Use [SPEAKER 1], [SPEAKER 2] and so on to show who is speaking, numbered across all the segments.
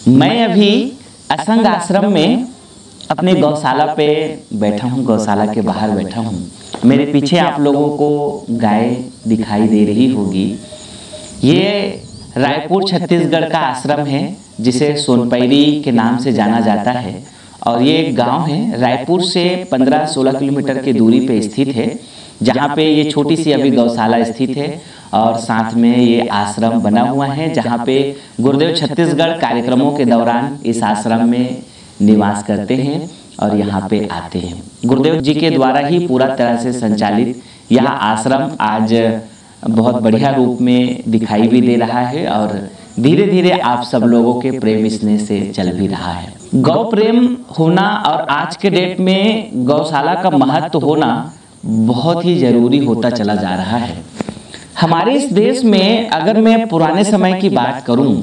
[SPEAKER 1] मैं अभी असंग आश्रम में अपने गौशाला पे बैठा हूँ, गौशाला के बाहर बैठा हूँ। मेरे पीछे आप लोगों को गाय दिखाई दे रही होगी। ये रायपुर छत्तीसगढ़ का आश्रम है जिसे सोनपैरी के नाम से जाना जाता है और ये एक गांव है, रायपुर से 15-16 किलोमीटर की दूरी पे स्थित है, जहाँ पे ये छोटी सी अभी गौशाला स्थित है और साथ में ये आश्रम बना हुआ है जहाँ पे गुरुदेव छत्तीसगढ़ कार्यक्रमों के दौरान इस आश्रम में निवास करते हैं और यहाँ पे आते हैं। गुरुदेव जी के द्वारा ही पूरा तरह से संचालित यह आश्रम आज बहुत बढ़िया रूप में दिखाई भी दे रहा है और धीरे धीरे आप सब लोगों के प्रेम स्नेह से चल भी रहा है। गौ प्रेम होना और आज के डेट में गौशाला का महत्व होना बहुत ही जरूरी होता चला जा रहा है। हमारे इस देश में अगर मैं पुराने समय की बात करूं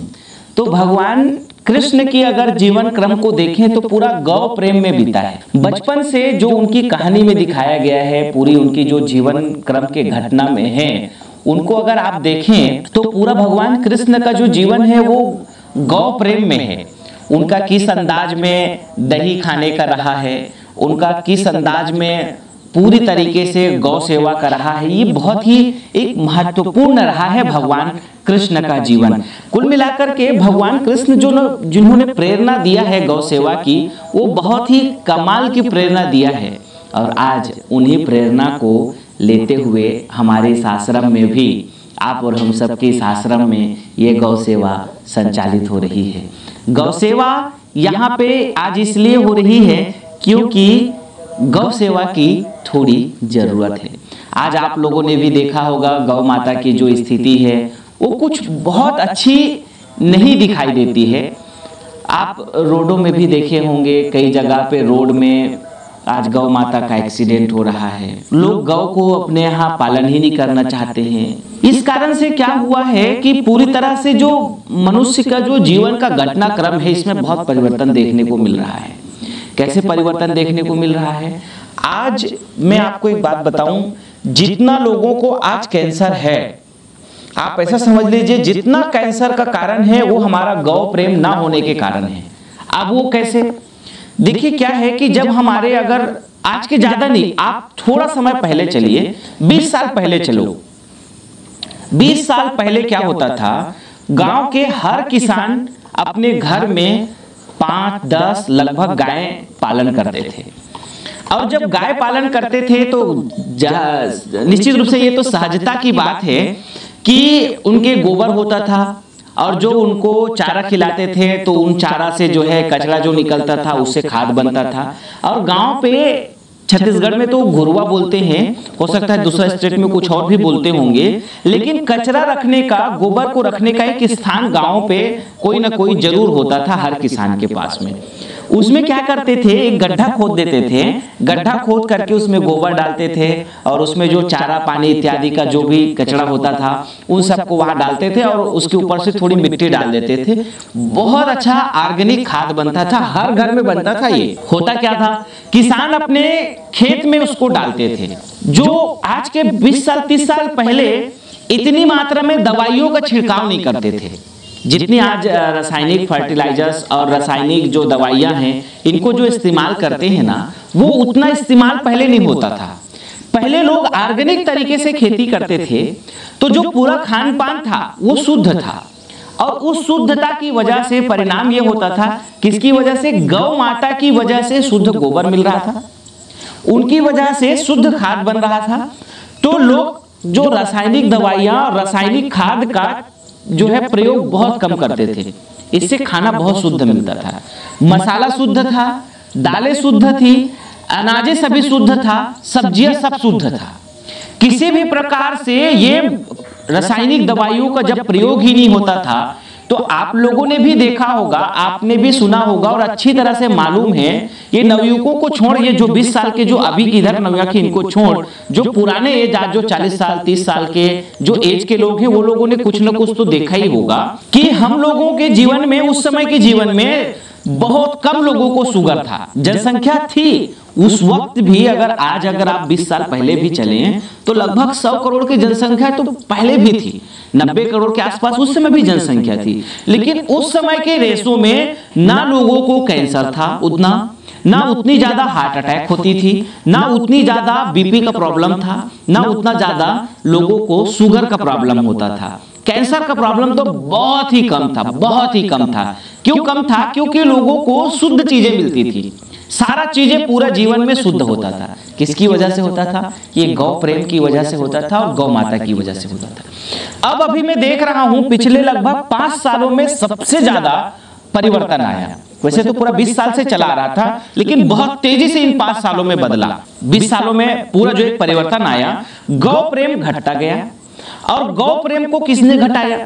[SPEAKER 1] तो भगवान कृष्ण की अगर जीवन क्रम को देखें तो पूरा गौ प्रेम में बीता है। बचपन से जो उनकी कहानी में दिखाया गया है, पूरी उनकी जो जीवन क्रम के घटना में है, उनको अगर आप देखें तो पूरा भगवान कृष्ण का जो जीवन है वो गौ प्रेम में है। उनका किस अंदाज में दही खाने का रहा है, उनका किस अंदाज में पूरी तरीके से गौ सेवा कर रहा है, ये बहुत ही एक महत्वपूर्ण रहा है भगवान कृष्ण का जीवन। कुल मिलाकर के भगवान कृष्ण जिन्होंने प्रेरणा दिया है गौ सेवा की, वो बहुत ही कमाल की प्रेरणा दिया है और आज उन्हीं प्रेरणा को लेते हुए हमारे इस आश्रम में भी आप और हम सबके इस आश्रम में ये गौ सेवा संचालित हो रही है। गौ सेवा यहाँ पे आज इसलिए हो रही है क्योंकि गौ सेवा की थोड़ी जरूरत है। आज आप लोगों ने भी देखा होगा गौ माता की जो स्थिति है वो कुछ बहुत अच्छी नहीं दिखाई देती है। आप रोडों में भी देखे होंगे, कई जगह पे रोड में आज गौ माता का एक्सीडेंट हो रहा है। लोग गौ को अपने यहाँ पालन ही नहीं करना चाहते हैं। इस कारण से क्या हुआ है कि पूरी तरह से जो मनुष्य का जो जीवन का घटनाक्रम है इसमें बहुत परिवर्तन देखने को मिल रहा है। कैसे परिवर्तन देखने को मिल रहा है? आज मैं आपको एक बात बताऊं, जितना लोगों को आज कैंसर है, आप ऐसा समझ लीजिए जितना कैंसर का कारण है वो हमारा गौ प्रेम ना होने के कारण है। अब वो कैसे? देखिए क्या है कि जब हमारे अगर आज के ज्यादा नहीं, आप थोड़ा समय पहले चलिए, 20 साल पहले चलो। 20 साल पहले क्या होता था, गांव के हर किसान अपने घर में 5-10 लगभग गाय पालन करते थे और जब गाय पालन करते थे तो निश्चित रूप से ये तो सहजता की बात है कि उनके गोबर होता था और जो उनको चारा खिलाते थे तो उन चारा से जो है कचरा जो निकलता था उससे खाद बनता था। और गांव पे छत्तीसगढ़ में तो घुरवा बोलते हैं, हो सकता है दूसरा स्टेट में कुछ और भी बोलते होंगे, लेकिन कचरा रखने का, गोबर को रखने का एक स्थान गांव पे कोई ना कोई जरूर होता था हर किसान के पास में। उसमें क्या करते थे, एक गड्ढा खोद देते थे, गड्ढा खोद करके उसमें गोबर डालते थे और उसमें जो चारा पानी इत्यादि का जो भी कचरा होता था उन सबको वहां डालते थे और उसके ऊपर से थोड़ी मिट्टी डाल देते थे। बहुत अच्छा ऑर्गेनिक खाद बनता था, हर घर में बनता था। ये होता क्या था, किसान अपने खेत में उसको डालते थे। जो आज के 20 साल 30 साल पहले इतनी मात्रा में दवाइयों का छिड़काव नहीं करते थे जितनी आज रासायनिक फर्टिलाइजर्स और रासायनिक जो दवाइयां हैं इनको जो इस्तेमाल करते हैं ना, वो उतना इस्तेमाल पहले नहीं होता था। पहले लोग ऑर्गेनिक तरीके से खेती करते थे तो जो पूरा खान पान था वो शुद्ध था और उस शुद्धता की वजह से परिणाम ये होता था, किसकी वजह से? गौ माता की वजह से शुद्ध गोबर मिल रहा था, उनकी वजह से शुद्ध खाद बन रहा था। तो लोग जो रासायनिक दवाइयां और रासायनिक खाद का जो है प्रयोग बहुत कम करते थे, इससे खाना बहुत शुद्ध मिलता था। मसाला शुद्ध था, दालें शुद्ध थी, अनाजें सभी शुद्ध था, सब्जियां सब शुद्ध था। किसी भी प्रकार से ये रासायनिक दवाइयों का जब प्रयोग ही नहीं होता था तो आप लोगों ने भी देखा होगा, आपने भी सुना होगा और अच्छी तरह से मालूम है, ये नवयुवकों को छोड़, ये जो 20 साल के जो अभी इधर नवयुवक इनको छोड़, जो पुराने एज आज जो 40 साल 30 साल के जो एज के लोग हैं वो लोगों ने कुछ न कुछ तो देखा ही होगा कि हम लोगों के जीवन में, उस समय के जीवन में बहुत कम लोगों को शुगर था। जनसंख्या थी उस वक्त भी अगर आप 20 साल पहले भी चलें तो लगभग 100 करोड़ की जनसंख्या तो पहले भी थी, 90 करोड़ के आसपास उस समय भी जनसंख्या थी। लेकिन उस समय के रेशो में ना लोगों को कैंसर था उतना, ना उतनी ज्यादा हार्ट अटैक होती थी, ना उतनी ज्यादा बीपी का प्रॉब्लम था, ना उतना ज्यादा लोगों को शुगर का प्रॉब्लम होता था। कैंसर का प्रॉब्लम तो बहुत ही कम था, बहुत ही कम था। क्यों कम था? क्योंकि लोगों को शुद्ध चीजें मिलती थी, सारा चीजें पूरा जीवन में शुद्ध होता था। किसकी वजह से होता था? ये गौ प्रेम की वजह से होता था और गौ माता की वजह से होता था। अब अभी मैं देख रहा हूं पिछले लगभग 5 सालों में सबसे ज्यादा परिवर्तन आया। वैसे तो पूरा 20 साल से चला आ रहा था, लेकिन बहुत तेजी से इन 5 सालों में बदला। 20 सालों में पूरा जो एक परिवर्तन आया, गौ प्रेम घटता गया। और गौ प्रेम को किसने घटाया?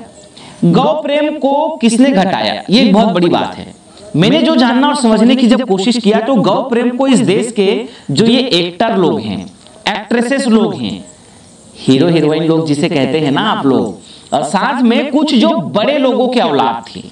[SPEAKER 1] गौ प्रेम को किसने घटाया, ये एक बहुत बड़ी बात है। मैंने जो जानना और समझने की जब कोशिश किया तो गौ प्रेम को इस देश के जो ये एक्टर लोग हैं, एक्ट्रेसेस लोग हैं, हीरो हीरोइन लोग जिसे कहते हैं ना आप लोग, और साथ में कुछ जो बड़े लोगों की औलाद थी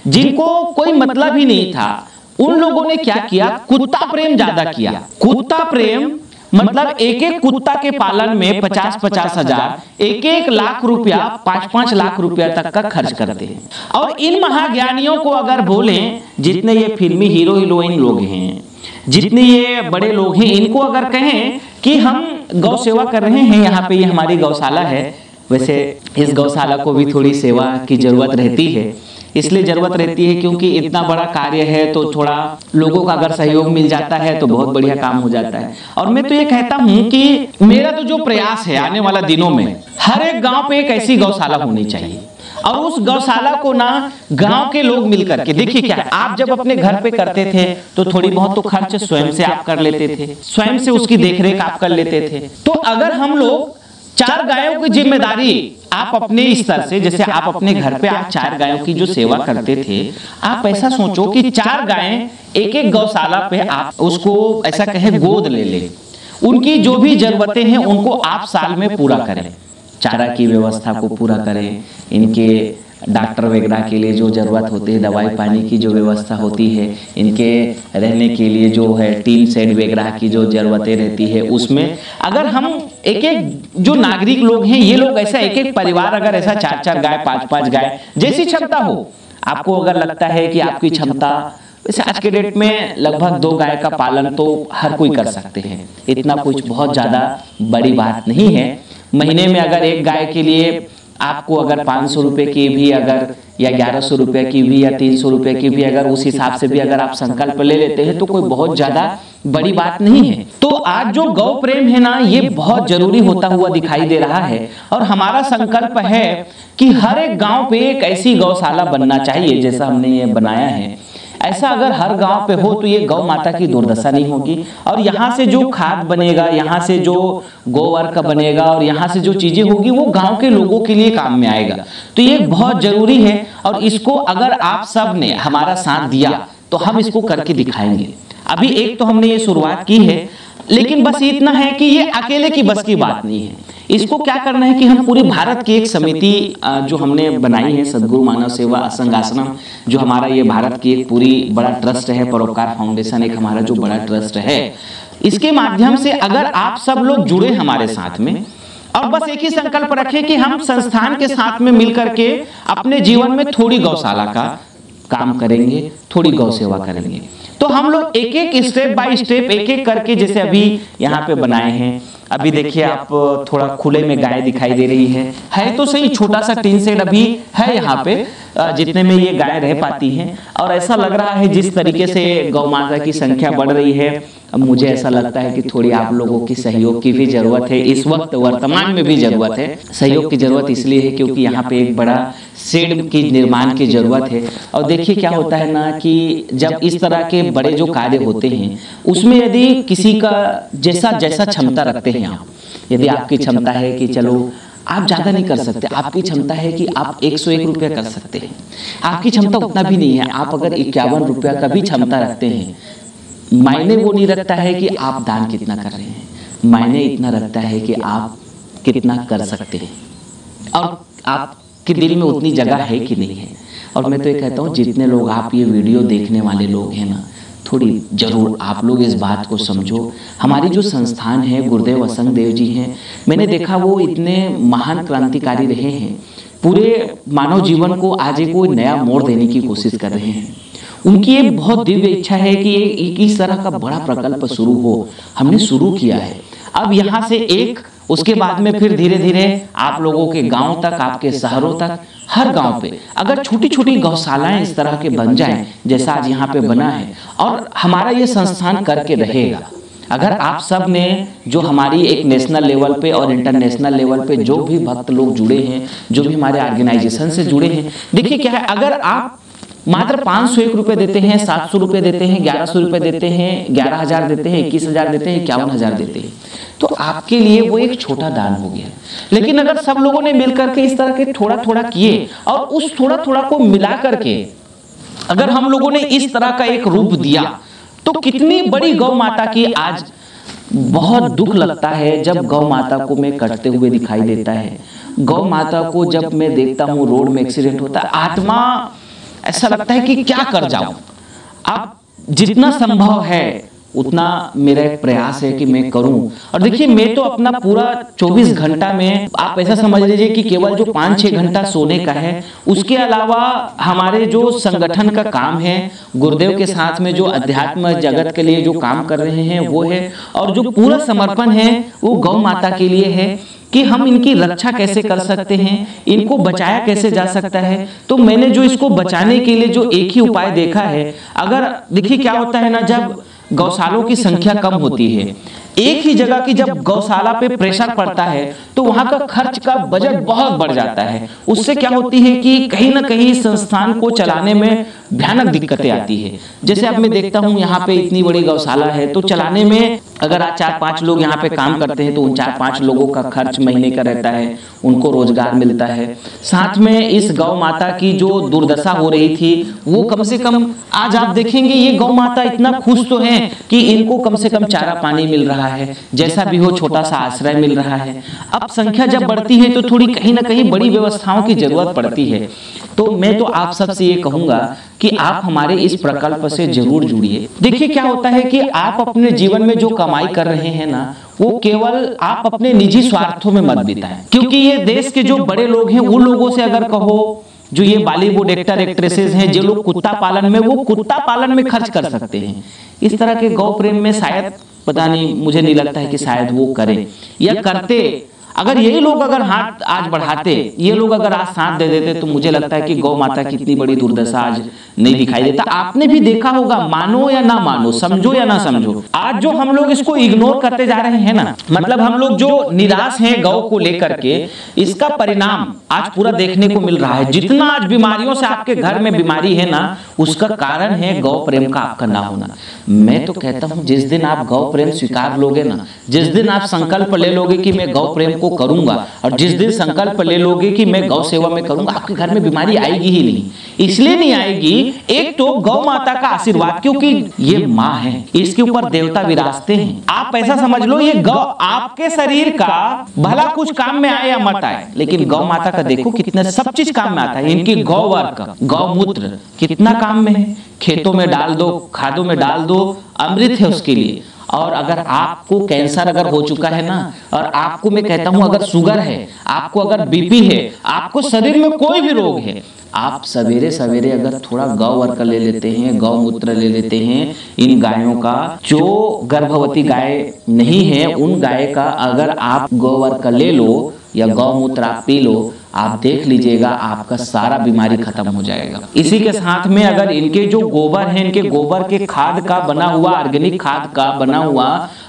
[SPEAKER 1] जिनको कोई मतलब ही नहीं था, उन लोगों ने क्या किया? कुत्ता प्रेम ज्यादा किया। कुत्ता प्रेम मतलब एक एक कुत्ता के पालन में 50-50 हजार, 1-1 लाख रुपया, 5-5 लाख रुपया तक का खर्च करते हैं। और इन महाज्ञानियों को अगर बोलें, जितने ये फिल्मी हीरो हीरोइन लोग हैं, जितने ये बड़े लोग हैं, इनको अगर कहें कि हम गौ सेवा कर रहे हैं, यहाँ पे ये हमारी गौशाला है। वैसे इस गौशाला को भी थोड़ी सेवा की जरूरत रहती है, इसलिए जरूरत रहती है क्योंकि इतना बड़ा कार्य है तो थोड़ा लोगों का अगर सहयोग मिल जाता है तो बहुत बढ़िया काम हो जाता है। और मैं तो ये कहता हूं कि मेरा तो जो प्रयास है आने वाला दिनों में हर एक गांव पे एक ऐसी गौशाला होनी चाहिए, और उस गौशाला को ना गांव के लोग मिलकर के, देखिए क्या है, आप जब अपने घर पे करते थे तो थोड़ी बहुत तो खर्च स्वयं से आप कर लेते थे, स्वयं से उसकी देखरेख आप कर लेते थे। तो अगर हम लोग 4 गायों की जिम्मेदारी आप अपने स्तर से, जैसे आप अपने घर पे आप 4 गायों की जो सेवा करते थे, आप ऐसा सोचो कि 4 गायें एक गौशाला पे आप उसको ऐसा कहे गोद ले ले, उनकी जो भी जरूरतें हैं उनको आप साल में पूरा करें, चारा की व्यवस्था को पूरा करें, इनके डॉक्टर वगैरह के लिए जो जरूरत होती है, दवाई पानी की जो व्यवस्था होती है, इनके रहने के लिए जो है टीन शेड वगैरह की जो जरूरतें रहती है, उसमें अगर हम एक जो नागरिक लोग हैं, ये लोग ऐसा एक परिवार अगर ऐसा 4-4 गाय, 5-5 गाय, जैसी क्षमता हो, आपको अगर लगता है कि आपकी क्षमता, वैसे आज के डेट में लगभग 2 गाय का पालन तो हर कोई कर सकते हैं, इतना कुछ बहुत ज्यादा बड़ी बात नहीं है। महीने में अगर एक गाय के लिए आपको अगर 500 रुपए की भी अगर, या 1100 रुपए की भी, या 300 रुपए की भी, अगर उस हिसाब से भी अगर आप संकल्प ले लेते हैं तो कोई बहुत ज्यादा बड़ी बात नहीं है। तो आज जो गौ प्रेम है ना, ये बहुत जरूरी होता हुआ दिखाई दे रहा है, और हमारा संकल्प है कि हर एक गांव पे एक ऐसी गौशाला बनना चाहिए जैसा हमने ये बनाया है। ऐसा अगर हर गांव पे हो तो ये गौ माता की दुर्दशा नहीं होगी, और यहाँ से जो खाद बनेगा, यहाँ से जो गोबर का बनेगा, और यहाँ से जो चीजें होगी वो गांव के लोगों के लिए काम में आएगा। तो ये बहुत जरूरी है, और इसको अगर आप सब ने हमारा साथ दिया तो हम इसको करके दिखाएंगे। अभी एक तो हमने ये शुरुआत की है, लेकिन बस इतना है कि ये अकेले की बस की बात नहीं है। इसको क्या करना है कि हम पूरे भारत की एक समिति जो हमने बनाई है, सदगुरु मानव सेवा असंग आश्रम, जो हमारा ये भारत की एक पूरी बड़ा ट्रस्ट है, परोपकार फाउंडेशन एक हमारा जो बड़ा ट्रस्ट है, इसके माध्यम से अगर आप सब लोग जुड़े हमारे साथ में, और बस एक ही संकल्प रखें कि हम संस्थान के साथ में मिलकर के अपने जीवन में थोड़ी गौशाला का काम करेंगे, थोड़ी गौ सेवा करेंगे, तो हम लोग एक स्टेप बाय स्टेप एक करके, जैसे अभी यहाँ पे बनाए हैं, अभी देखिए आप थोड़ा खुले में गाय दिखाई दे रही है तो सही, छोटा सा टीन शेड अभी है यहाँ पे, जितने में ये गाय रह पाती हैं। और ऐसा लग रहा है जिस तरीके से गौ माता की संख्या बढ़ रही है, अब मुझे ऐसा लगता है कि थोड़ी आप लोगों की सहयोग की भी जरूरत है, इस वक्त वर्तमान में भी जरूरत है। सहयोग की जरूरत इसलिए है क्योंकि यहाँ पे एक बड़ा शेड की निर्माण की जरूरत है। और देखिए क्या होता है ना कि जब इस तरह के बड़े जो कार्य होते हैं, उसमें यदि किसी का जैसा क्षमता रखते हैं आप, यदि आपकी क्षमता है कि चलो आप ज्यादा नहीं कर सकते, आपकी क्षमता है कि आप 101 रुपया कर सकते हैं, आपकी क्षमता उतना भी नहीं है, आप अगर 51 रुपया का भी क्षमता रखते हैं, मायने वो नहीं रखता है कि आप दान कितना कर रहे हैं, मायने इतना रखता है कि आप कितना कर सकते हैं और आपके दिल में उतनी जगह है कि नहीं है। और मैं तो ये कहता हूँ जितने लोग आप ये वीडियो देखने वाले लोग हैं ना, थोड़ी जरूर आप लोग इस बात को समझो। हमारी जो संस्थान है गुरुदेव असंग देव जी हैं, मैंने देखा वो इतने महान क्रांतिकारी रहे हैं, पूरे मानव जीवन को आज एक कोई नया मोड़ देने की कोशिश कर रहे हैं। उनकी एक बहुत दिव्य इच्छा है कि एक इस तरह का बड़ा प्रकल्प शुरू हो। हमने शुरू किया है, अब यहाँ से एक, उसके बाद में फिर धीरे धीरे आप लोगों के गांव तक, आपके शहरों तक, हर गांव पे अगर छोटी छोटी गौशालाएं इस तरह के बन जाएं जैसा आज यहाँ पे बना है, और हमारा ये संस्थान करके रहेगा। अगर आप सब ने जो हमारी एक नेशनल लेवल पे और इंटरनेशनल लेवल पे जो भी भक्त लोग जुड़े हैं, जो भी हमारे ऑर्गेनाइजेशन से जुड़े हैं, देखिए क्या है, अगर आप मात्र 501 रुपये देते हैं, 700 रुपये देते हैं, 1100 रुपये देते हैं, 11,000 देते हैं, 21,000 देते हैं, 51,000 देते हैं, तो आपके लिए वो एक छोटा दान हो गया। लेकिन अगर सब लोगों ने मिलकर के इस तरह के थोड़ा थोड़ा किए और उस थोड़ा थोड़ा को मिला करके अगर हम लोगों ने इस तरह का एक रूप दिया, तो कितनी बड़ी गौ माता की आज बहुत दुख लगता है जब गौ माता को मैं कटते हुए दिखाई देता है। गौ माता को जब मैं देखता हूँ रोड में एक्सीडेंट होता है, आत्मा ऐसा लगता है कि क्या कर जाऊं। अब जितना संभव है उतना मेरा एक प्रयास है कि मैं करूं। और देखिए मैं तो अपना पूरा 24 घंटा में, आप ऐसा समझ लीजिए कि केवल जो 5-6 घंटा सोने का है, उसके अलावा हमारे जो संगठन का काम है, गुरुदेव के साथ में जो अध्यात्म जगत के लिए जो काम कर रहे हैं वो है, और जो पूरा समर्पण है वो गौ माता के लिए है कि हम इनकी रक्षा कैसे कर सकते हैं, इनको बचाया कैसे जा सकता है। तो मैंने जो इसको बचाने के लिए जो एक ही उपाय देखा है, अगर देखिए क्या होता है ना, जब गौशालों की संख्या कम होती है, एक ही जगह की जब गौशाला पे प्रेशर पड़ता है तो वहां का खर्च का बजट बहुत बढ़ जाता है। उससे क्या होती है कि कहीं ना कहीं संस्थान को चलाने में भयानक दिक्कतें आती है। जैसे अब मैं देखता हूँ यहाँ पे इतनी बड़ी गौशाला है, तो चलाने में अगर आज 4-5 लोग यहाँ पे काम करते हैं तो उन 4-5 लोगों का खर्च महीने का रहता है, उनको रोजगार मिलता है। साथ में इस गौ माता की जो दुर्दशा हो रही थी वो कम से कम, आज आप देखेंगे ये गौ माता इतना खुश तो है कि इनको कम से कम चारा पानी मिल रहा है, जैसा भी हो छोटा सा आश्रय मिल रहा है। अब संख्या जब बढ़ती है तो थोड़ी कहीं ना कहीं बड़ी व्यवस्थाओं की जरूरत पड़ती है। तो मैं तो आप सबसे ये कहूंगा कि आप हमारे इस प्रकल्प से जरूर जुड़िए। देखिए क्या होता है कि आप अपने जीवन में जो कमाई कर रहे हैं ना, वो केवल आप अपने निजी स्वार्थों में मत बिताएं, क्योंकि ये देश के जो बड़े लोग हैं उन लोगों से अगर कहो, जो ये बॉलीवुड एक्टर एक्ट्रेसेस हैं, जो लोग कुत्ता पालन में, वो कुत्ता पालन में खर्च कर सकते हैं। इस तरह के गौ प्रेम में शायद, पता नहीं, मुझे नहीं लगता है कि शायद वो करें या करते। अगर यही लोग अगर हाथ आज बढ़ाते, ये लोग अगर आज साथ दे देते, तो मुझे लगता है कि गौ माता की इतनी बड़ी दुर्दशा आज नहीं दिखाई देता। आपने भी देखा होगा, मानो या ना मानो, समझो या ना समझो, आज जो हम लोग इसको इग्नोर करते जा रहे हैं ना, मतलब हम लोग जो निराश हैं गौ को लेकर के, इसका परिणाम आज पूरा देखने को मिल रहा है। जितना आज बीमारियों से आपके घर में बीमारी है ना, उसका कारण है गौ प्रेम का आपका ना होना। मैं तो कहता हूँ जिस दिन आप गौ प्रेम स्वीकार लोगे ना, जिस दिन आप संकल्प ले लोगे कि मैं गौ प्रेम को करूंगा, और जिस दिन संकल्प ले लोगे कि मैं गौ सेवा में करूंगा, आपके घर में बीमारी आएगी ही नहीं। इसलिए नहीं आएगी, एक तो गौ माता का आशीर्वाद, क्योंकि ये माँ है, इसके ऊपर देवता विराजते हैं। आप ऐसा समझ लो, ये गौ आपके शरीर का भला कुछ काम में आए या मत आए, लेकिन गौ माता का देखो कितना सब चीज काम में आता है। इनकी गौवर का गौमूत्र कितना काम में है, खेतों में डाल दो, खादों में डाल दो, अमृत है उसके लिए। और अगर आपको कैंसर अगर हो चुका है ना, और आपको मैं कहता हूं अगर शुगर है, आपको अगर बीपी है, आपको शरीर में कोई भी रोग है, आप सवेरे सवेरे अगर थोड़ा गौवर्क ले लेते हैं, गौमूत्र ले लेते हैं इन गायों का, जो गर्भवती गाय नहीं है उन गाय का अगर आप गौवर्क ले लो या गौमूत्र आप पी लो, आप देख लीजिएगा आपका सारा बीमारी खत्म हो जाएगा। इसी के साथ में अगर इनके जो गोबर है, इनके गोबर के खाद का बना हुआ, ऑर्गेनिक खाद का बना हुआ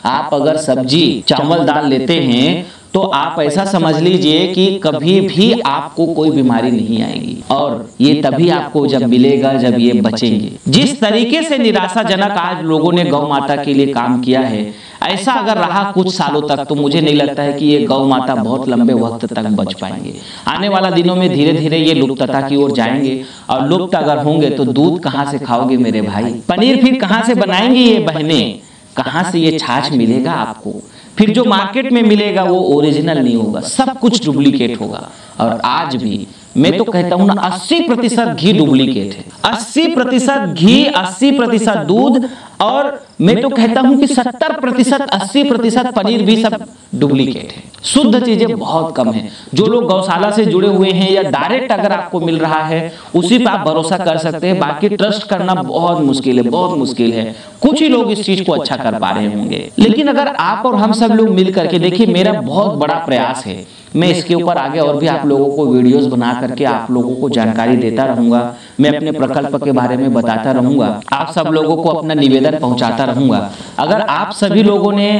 [SPEAKER 1] आप अगर सब्जी चावल दाल लेते हैं, तो आप ऐसा समझ लीजिए कि कभी भी आपको कोई बीमारी नहीं आएगी। और ये तभी आपको जब मिलेगा जब ये बचेंगे। जिस तरीके से निराशाजनक आज लोगों ने गौ माता के लिए काम किया है, ऐसा अगर रहा कुछ सालों तक, तो मुझे नहीं लगता है कि ये गौ माता बहुत लंबे वक्त तक बच पाएंगे। आने वाला दिनों में धीरे धीरे ये लुप्तता की ओर जाएंगे, और लुप्त अगर होंगे तो दूध कहाँ से खाओगे मेरे भाई, पनीर फिर कहाँ से बनाएंगे ये बहनें, कहाँ से ये छाछ मिलेगा आपको, फिर जो मार्केट में मिलेगा वो ओरिजिनल नहीं होगा, सब कुछ डुप्लीकेट होगा। और आज भी मैं तो कहता हूं ना 80% घी डुप्लीकेट है। 80% घी, 80% दूध, और मैं तो कहता हूं कि 70%, 80% पनीर भी सब डुप्लीकेट है। शुद्ध चीजें बहुत कम है। जो लोग गौशाला से जुड़े हुए हैं या डायरेक्ट अगर आपको मिल रहा है उसी पे आप भरोसा कर सकते हैं, बाकी ट्रस्ट करना बहुत मुश्किल है, बहुत मुश्किल है। कुछ ही लोग इस चीज को अच्छा कर पा रहे होंगे, लेकिन अगर आप और हम सब लोग मिल करके देखिए, मेरा बहुत बड़ा प्रयास है, मैं इसके ऊपर आगे और भी आप लोगों को वीडियोस बना करके आप लोगों को जानकारी देता रहूंगा। मैं अपने प्रकल्प के बारे में बताता रहूंगा, आप सब लोगों को अपना निवेदन पहुंचाता रहूंगा। अगर आप सभी लोगों ने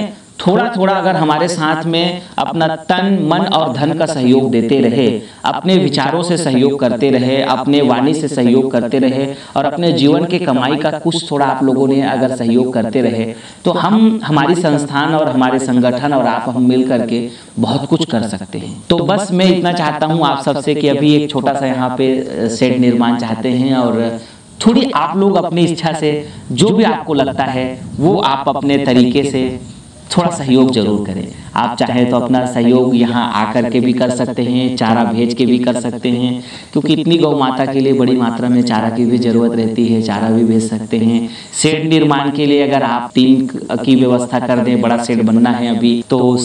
[SPEAKER 1] थोड़ा थोड़ा अगर हमारे साथ में अपना तन मन और धन का सहयोग देते रहे, अपने विचारों से सहयोग करते रहे, अपने वाणी से सहयोग करते रहे, और अपने जीवन के कमाई का कुछ थोड़ा आप लोगों ने अगर सहयोग करते रहे, तो हम, हमारी संस्थान और हमारे संगठन और आप, हम मिल करके बहुत कुछ कर सकते हैं। तो बस मैं इतना चाहता हूँ आप सबसे कि अभी एक छोटा सा यहाँ पे शेड निर्माण चाहते हैं, और थोड़ी आप लोग अपनी इच्छा से जो भी आपको लगता है वो आप अपने तरीके से थोड़ा सहयोग जरूर करें। आप चाहें तो अपना सहयोग यहाँ आकर के भी कर सकते हैं, चारा भेज के भी कर सकते हैं, क्योंकि इतनी गौ माता के लिए बड़ी मात्रा में चारा की भी जरूरत रहती है, चारा भी भेज सकते हैं। शेड निर्माण के लिए अगर आप 3 की व्यवस्था कर दें, बड़ा शेड बनना है अभी, तो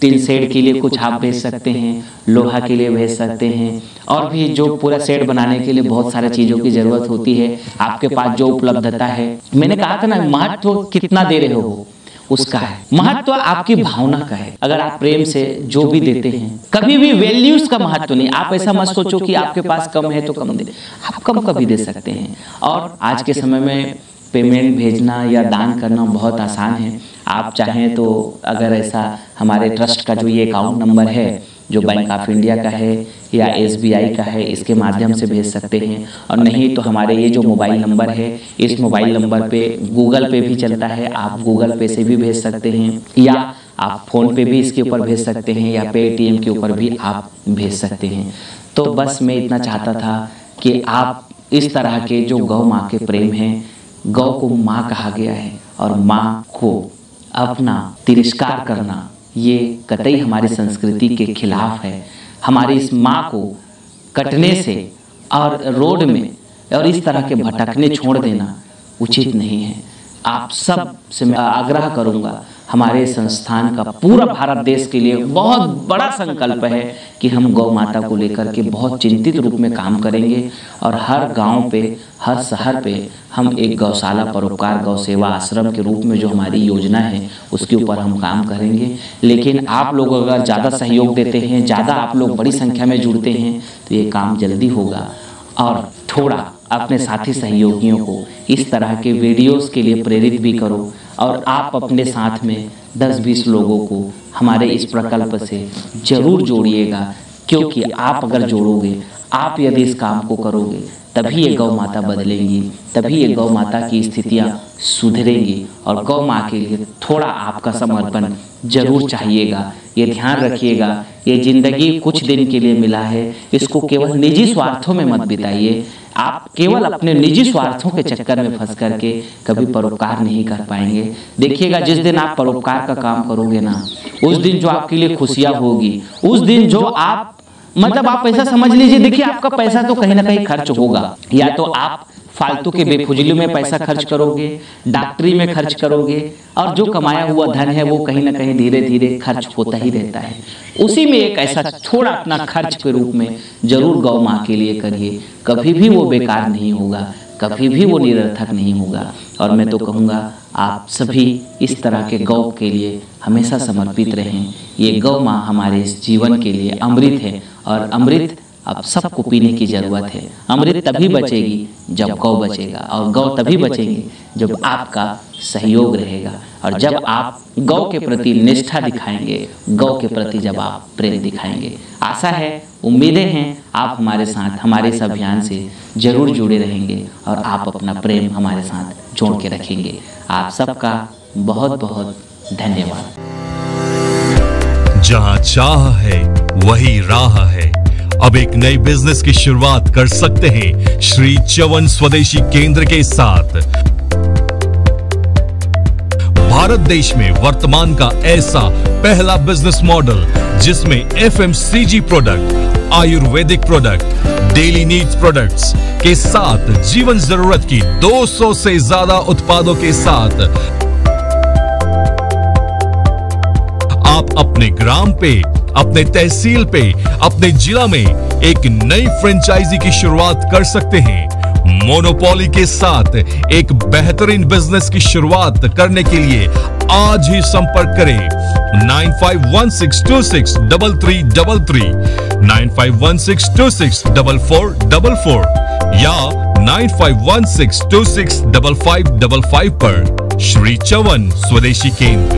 [SPEAKER 1] 3 शेड के लिए कुछ आप भेज सकते हैं, लोहा के लिए भेज सकते हैं, और भी जो पूरा शेड बनाने के लिए बहुत सारी चीज़ों की ज़रूरत होती है। आपके पास जो उपलब्धता है, मैंने कहा था ना, महत्व कितना दे रहे हो उसका है, महत्व आपकी भावना का है। अगर आप प्रेम से जो भी देते हैं, कभी भी वैल्यूज का महत्व नहीं। आप ऐसा मत सोचो कि आपके पास कम है तो कम दे, आप कम कभी दे सकते हैं। और आज के समय में पेमेंट भेजना या दान करना बहुत आसान है। आप चाहें तो अगर ऐसा हमारे ट्रस्ट का जो ये अकाउंट नंबर है, जो बैंक ऑफ इंडिया का है या SBI का है, इसके माध्यम से भेज सकते हैं। और नहीं तो हमारे ये जो मोबाइल नंबर है, इस मोबाइल नंबर पे गूगल पे भी चलता है, आप गूगल पे से भी भेज सकते हैं, या आप फ़ोन पे भी इसके ऊपर भेज सकते हैं, या पेटीएम के ऊपर भी आप भेज सकते हैं। तो बस मैं इतना चाहता था कि आप इस तरह के जो गौ माँ के प्रेम हैं, गौ को माँ कहा गया है, और माँ को अपना तिरस्कार करना ये कतई हमारी संस्कृति के खिलाफ है। हमारी इस माँ को कटने से और रोड में और इस तरह के भटकने छोड़ देना उचित नहीं है। आप सब से मैं आग्रह करूँगा, हमारे संस्थान का पूरा भारत देश के लिए बहुत बड़ा संकल्प है कि हम गौ माता को लेकर के बहुत चिंतित रूप में काम करेंगे, और हर गांव पे, हर शहर पे हम एक गौशाला परोपकार गौ सेवा आश्रम के रूप में जो हमारी योजना है उसके ऊपर हम काम करेंगे। लेकिन आप लोग अगर ज़्यादा सहयोग देते हैं, ज़्यादा आप लोग बड़ी संख्या में जुड़ते हैं, तो ये काम जल्दी होगा। और थोड़ा अपने साथी सहयोगियों को इस तरह के वीडियोस के लिए प्रेरित भी करो, और आप अपने साथ में 10-20 लोगों को हमारे इस प्रकल्प से जरूर जोड़िएगा, क्योंकि आप अगर जोड़ोगे, आप यदि इस काम को करोगे, तभी ये गौ माता बदलेंगी, तभी ये गौ माता की स्थितियाँ सुधरेंगी। और गौ माँ के लिए थोड़ा आपका समर्पण जरूर चाहिएगा। ये ध्यान रखिएगा, ये जिंदगी कुछ दिन के लिए मिला है, इसको केवल निजी स्वार्थों में मत बिताइए। आप केवल अपने निजी स्वार्थों के चक्कर में फंस करके कभी परोपकार नहीं कर पाएंगे। देखिएगा, जिस दिन आप परोपकार का काम करोगे ना, उस दिन जो आपके लिए खुशियाँ होगी, उस दिन जो आप मतलब आप ऐसा समझ लीजिए, देखिए आपका पैसा तो कहीं ना कहीं खर्च होगा, या तो आप फालतू के बेफुजली में पैसा खर्च करोगे, डॉक्टरी में खर्च करोगे, और जो कमाया हुआ धन है वो कहीं ना कहीं धीरे धीरे खर्च होता ही रहता है। उसी में एक ऐसा थोड़ा अपना खर्च के रूप में जरूर गौ माँ के लिए करिए, कभी भी वो बेकार नहीं होगा, कभी भी वो निरर्थक नहीं होगा। और मैं तो कहूँगा आप सभी इस तरह के गौ के लिए हमेशा समर्पित रहें। ये गौ माँ हमारे इस जीवन के लिए अमृत है, और अमृत अब सबको पीने की जरूरत है। अमृत तभी बचेगी जब गौ बचेगा, और गौ तभी बचेगी जब आपका सहयोग रहेगा, और जब आप गौ के प्रति निष्ठा दिखाएंगे, गौ के प्रति जब आप प्रेम दिखाएंगे। आशा है, उम्मीदें हैं आप हमारे साथ, हमारे इस अभियान से जरूर जुड़े रहेंगे, और आप अपना प्रेम हमारे साथ जोड़ के रखेंगे। आप सबका बहुत बहुत धन्यवाद।
[SPEAKER 2] जहां चाह है वही राह है। अब एक नई बिजनेस की शुरुआत कर सकते हैं श्री च्यवन स्वदेशी केंद्र के साथ। भारत देश में वर्तमान का ऐसा पहला बिजनेस मॉडल जिसमें FMCG product Ayurvedic product, daily needs products के साथ जीवन जरूरत की 200 से ज्यादा उत्पादों के साथ आप अपने ग्राम पे, अपने तहसील पे, अपने जिला में एक नई फ्रेंचाइजी की शुरुआत कर सकते हैं। मोनोपोली के साथ एक बेहतरीन बिजनेस की शुरुआत करने के लिए आज ही संपर्क करें 9516263333, 9516264444 या 9516265555 पर। श्री चवन स्वदेशी केंद्र।